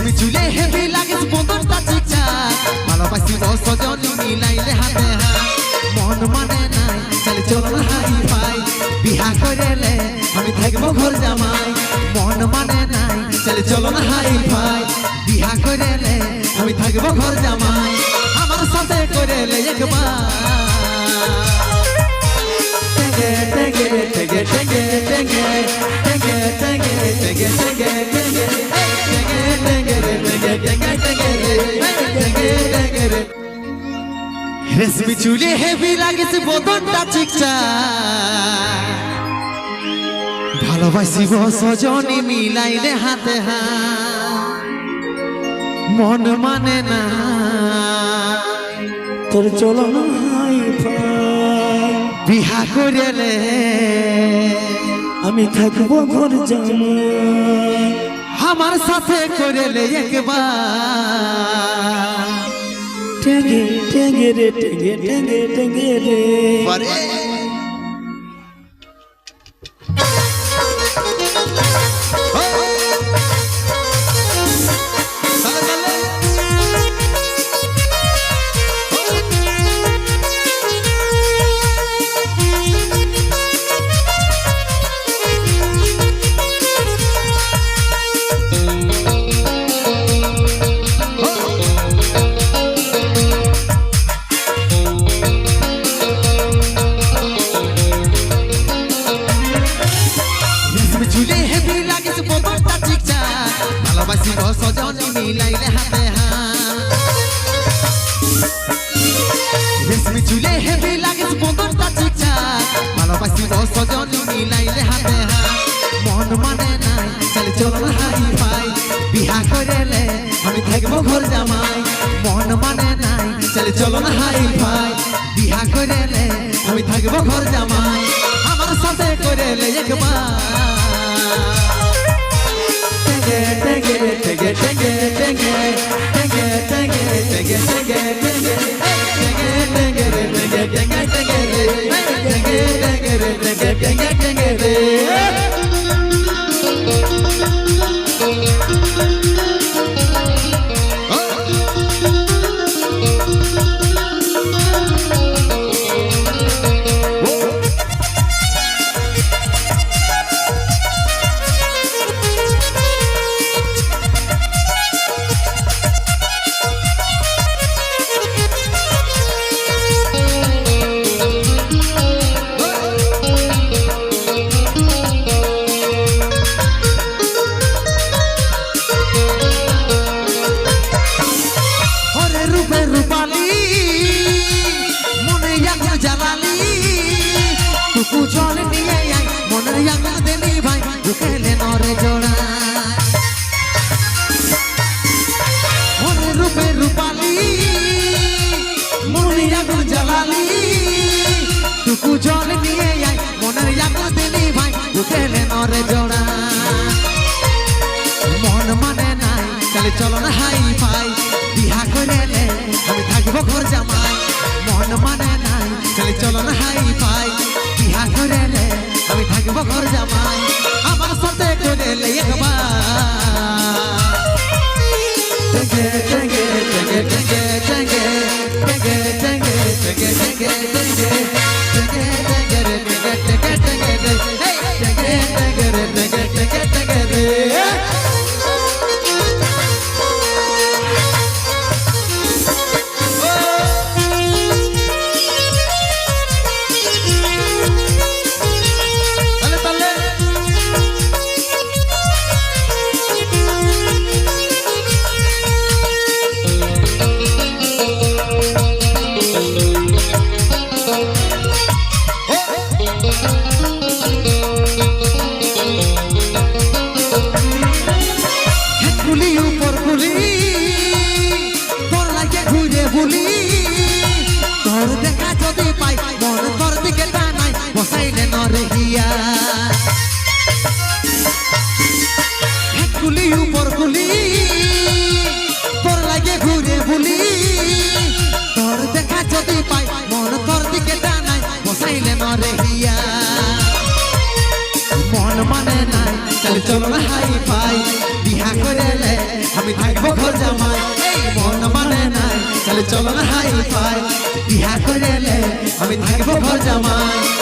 রেশমি চুলে হেভি লাগে বদনটা চিকচাক ভালোবাসি সজনী মিলাইলে হাতে হাত মন মানে নাই চলে চল হাই ফাই বিহা করেলে আমি থাকবো ঘর জামাই মন মানে নাই চলে চল হাই ফাই বিহা করেলে আমি থাকবো ঘর জামাই আমার সাথে করেলে একবার টেগে টেগে টেগে টেগে টেগে টেগে টেগে টেগে টেগে রেশমি চুলে হেভি লাগিছে বদনটা চিকচাক ভালোবাসিব সজনী মিলাইলে হাতে হাত মন মানে না তোর চলো নাই ভাই বিহা করেলে আমি থাকবো ঘর জামাই আমার সাথে করেলে একবার টেগে টেগে রে টেগে টেগে টেগে রে চুলে হেভি লাগিছে বদনটা চিকচাক ভালোবাসিব সজনী মিলাইলে হাতে হাত রেশমি চুলে হেভি লাগিছে বদনটা চিকচাক ভালোবাসিব সজনী মিলাইলে হাতে হাত মন মানে নাই চলে চল হাই ফাই বিহা করেলে আমি থাকবো ঘর জামাই মন মানে নাই চলে চল হাই ফাই বিহা করেলে আমি থাকবো ঘর জামাই আমার সাথে করেলে একবার টেগে টেগে টেগে টেগে টেগে টেগে টেগে টেগে টেগে টেগে টেগে টেগে টেগে টেগে টেগে টেগে রে জল নিয়ে আয় মনের আগুন দেলি ভাই বুকেলে নরে জোড়া ওরে রূপে রূপালি মনের আগুন জ্বালালি টুকু জল নিয়ে আয় মনের আগুন দেলি ভাই বুকেলে নরে জোড়া মন মানে নাই চলে চলো না হাই ফাই বিহা করেলে আমি থাকবো ঘর জামাই মন মানে নাই চলে চলো না হাই ফাই বিহা করেলে আমি থাকবো ঘর জামাই আমার সাথে করেলে একবার টেগে টেগে টেগে টেগে টেগে টেগে টেগে টেগে টেগে টেগে টেগে টেগে রে টেগে টেগে টেগে রে টেগে টেগে রে টেগে টেগে টেগে রে চলো না হাই ফাই বিহা করেলে আমি থাকবো আমি থাকবো ঘর জামাই